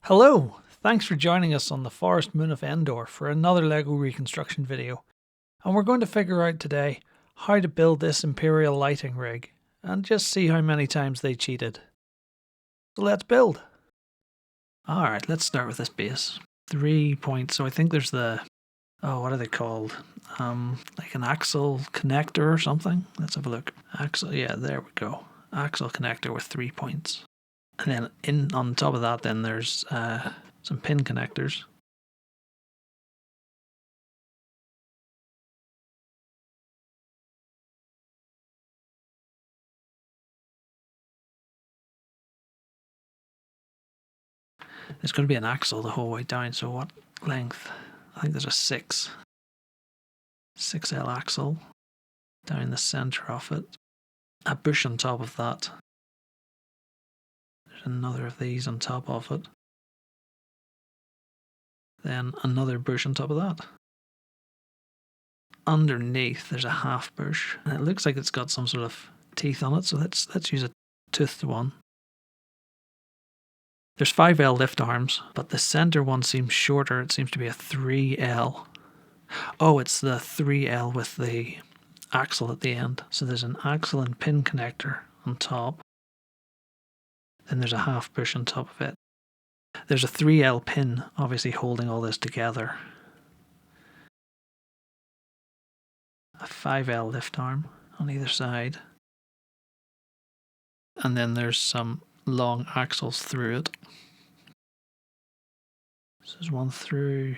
Hello! Thanks for joining us on the forest moon of Endor for another LEGO reconstruction video. And we're going to figure out today how to build this Imperial lighting rig and just see how many times they cheated. So let's build! Alright, let's start with this base. 3 points, so I think there's the... oh, what are they called? Like an axle connector or something? Let's have a look. Axle, yeah, there we go. Axle connector with 3 points. And then on top of that, then there's some pin connectors. There's going to be an axle the whole way down, so what length? I think there's a 6L axle down the centre of it. A bush on top of that. There's another of these on top of it. Then another bush on top of that. Underneath there's a half bush, and it looks like it's got some sort of teeth on it, so let's use a toothed one. There's 5L lift arms, but the centre one seems shorter. It seems to be a 3L. Oh, it's the 3L with the axle at the end. So there's an axle and pin connector on top. Then there's a half bush on top of it. There's a 3L pin, obviously holding all this together. A 5L lift arm on either side. And then there's some long axles through it. So there's one through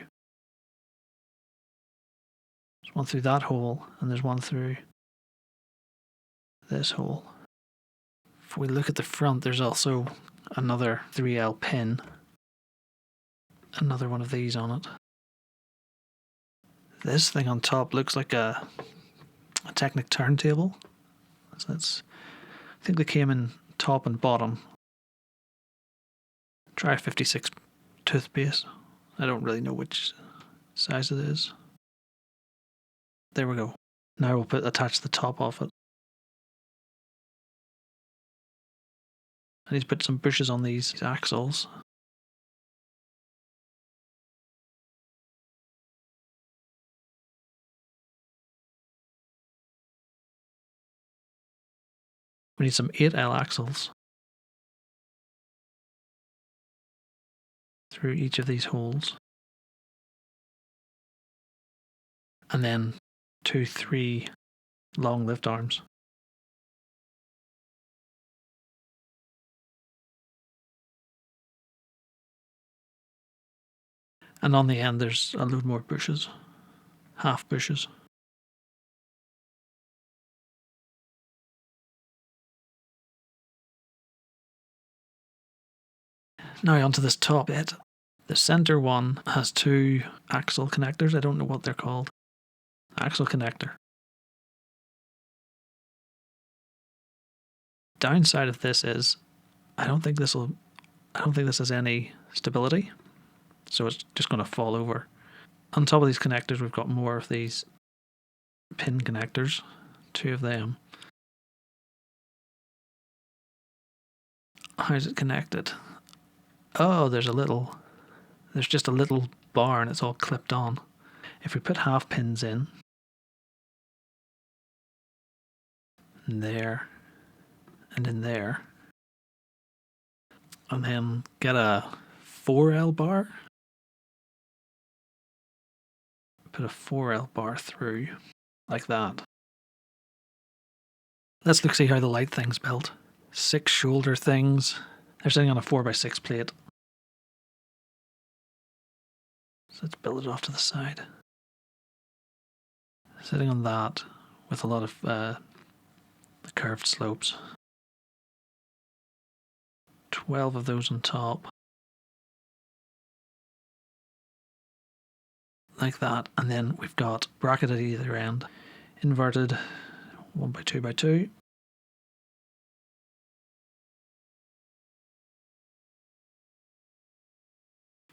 that hole, and there's one through this hole. If we look at the front, there's also another 3L pin. Another one of these on it. This thing on top looks like a Technic turntable. So I think they came in top and bottom. Try a 56 tooth base. I don't really know which size it is. There we go. Now we'll attach the top of it. I need to put some bushes on these axles. We need some 8L axles through each of these holes. And then 3 long lift arms. And on the end there's a load more bushes. Half bushes. Now onto this top bit. The centre one has 2 axle connectors. I don't know what they're called. Axle connector. Downside of this is I don't think this has any stability. So it's just going to fall over. On top of these connectors we've got more of these pin connectors. 2 of them. How's it connected? Oh, there's just a little bar and it's all clipped on. If we put half pins in there and in there, and then get a 4L bar, put a 4L bar through like that. Let's see how the light thing's built. 6 shoulder things. They're sitting on a 4x6 plate. So let's build it off to the side. Sitting on that with a lot of the curved slopes. 12 of those on top. Like that. And then we've got bracket at either end. Inverted 1x2x2.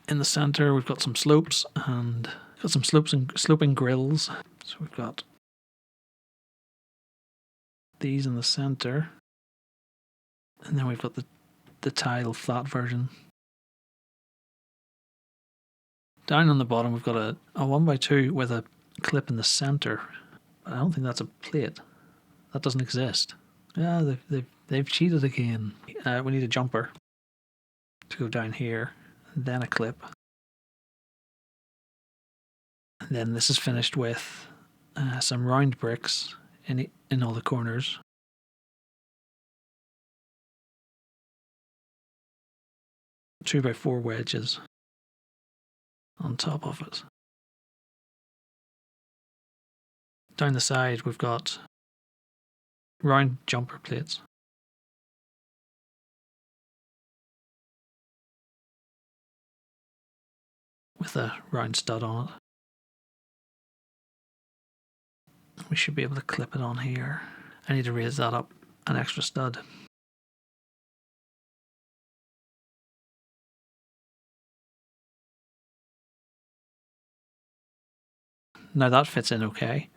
In the centre we've got some slopes and sloping grills. So we've got these in the centre, and then we've got the tile flat version Down on the bottom we've got a 1x2 with a clip in the centre. I don't think that's a plate. That doesn't exist. Yeah, they've cheated again. We need a jumper to go down here, then a clip. And then this is finished with some round bricks in all the corners. Two by four wedges on top of it. Down the side we've got round jumper plates. With a round stud on it. We should be able to clip it on here. I need to raise that up an extra stud. Now that fits in okay.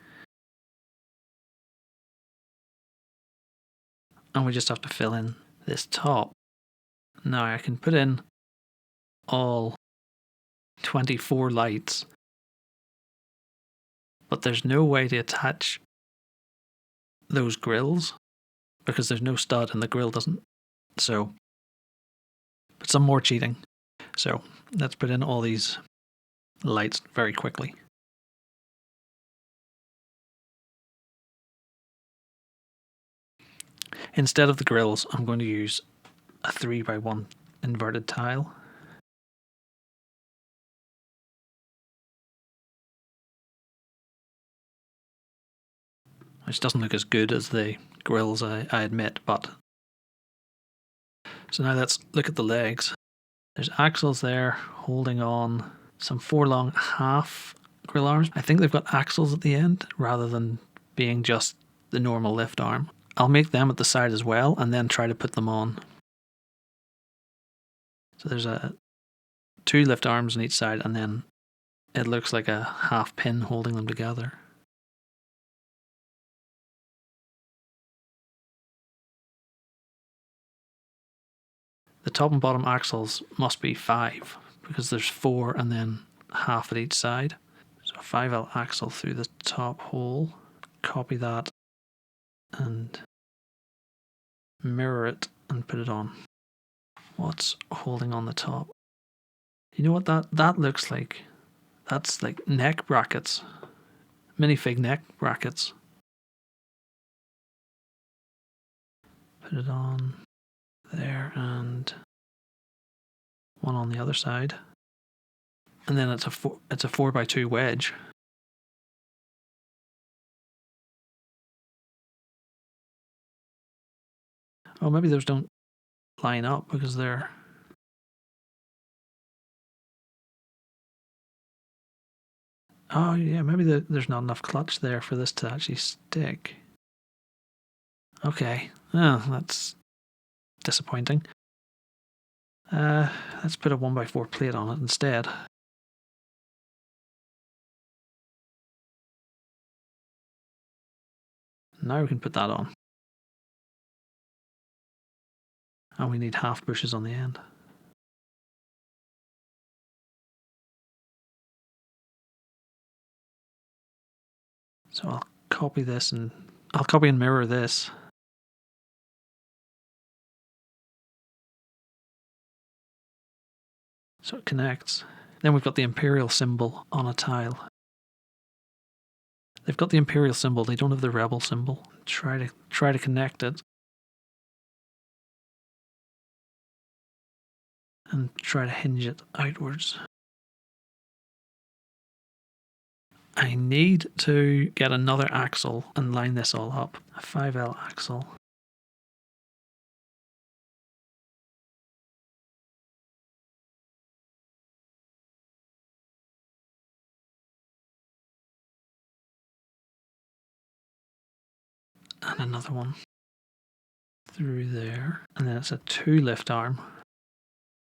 And we just have to fill in this top. Now I can put in all 24 lights, but there's no way to attach those grills because there's no stud and the grill doesn't. So, but some more cheating. So let's put in all these lights very quickly. Instead of the grills, I'm going to use a 3x1 inverted tile. Which doesn't look as good as the grills, I admit, but... So now let's look at the legs. There's axles there holding on some 4 long half grill arms. I think they've got axles at the end rather than being just the normal lift arm. I'll make them at the side as well and then try to put them on. So there's 2 lift arms on each side and then it looks like a half pin holding them together. The top and bottom axles must be 5 because there's 4 and then half at each side. So a 5L axle through the top hole. Copy that and mirror it and put it on. What's holding on the top? You know what that looks like? That's like neck brackets. Minifig neck brackets. Put it on there and one on the other side. And then it's a 4x2 wedge. Oh, maybe those don't line up because they're... Oh yeah, maybe there's not enough clutch there for this to actually stick. Okay, oh, that's disappointing. Let's put a 1x4 plate on it instead. Now we can put that on. And we need half bushes on the end. So I'll copy this and I'll copy and mirror this. So it connects. Then we've got the Imperial symbol on a tile. They've got the Imperial symbol, they don't have the Rebel symbol. Try to connect it. And try to hinge it outwards. I need to get another axle and line this all up. A 5L axle. And another one through there. And then it's a 2 lift arm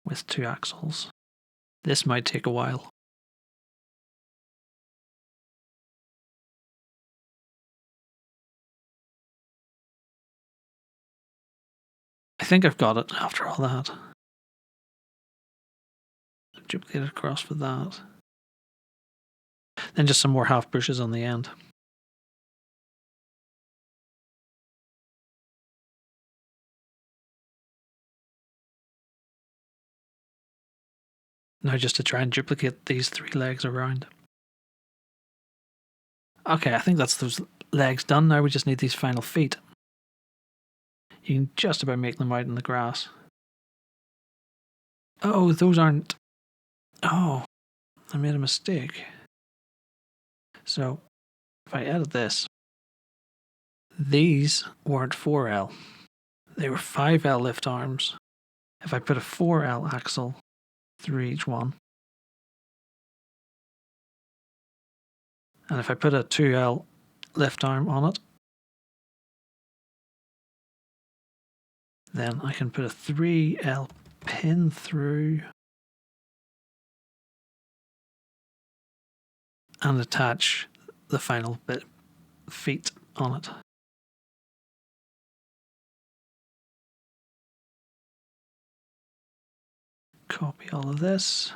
with 2 axles. This might take a while. I think I've got it after all that. Duplicate it across for that. Then just some more half bushes on the end. Now just to try and duplicate these 3 legs around. Okay, I think that's those legs done. Now we just need these final feet. You can just about make them out in the grass. Oh, those aren't... Oh, I made a mistake. So, if I edit this, these weren't 4L. They were 5L lift arms. If I put a 4L axle through each one, and if I put a 2L lift arm on it, then I can put a 3L pin through and attach the final bit feet on it. Copy all of this.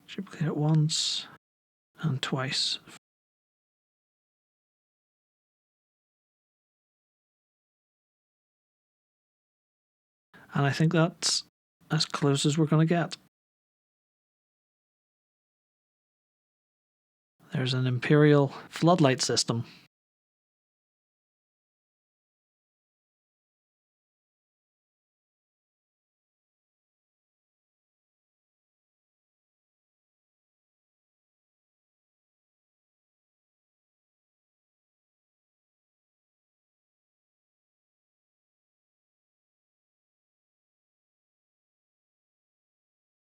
Duplicate it once and twice. And I think that's as close as we're going to get. There's an Imperial floodlight system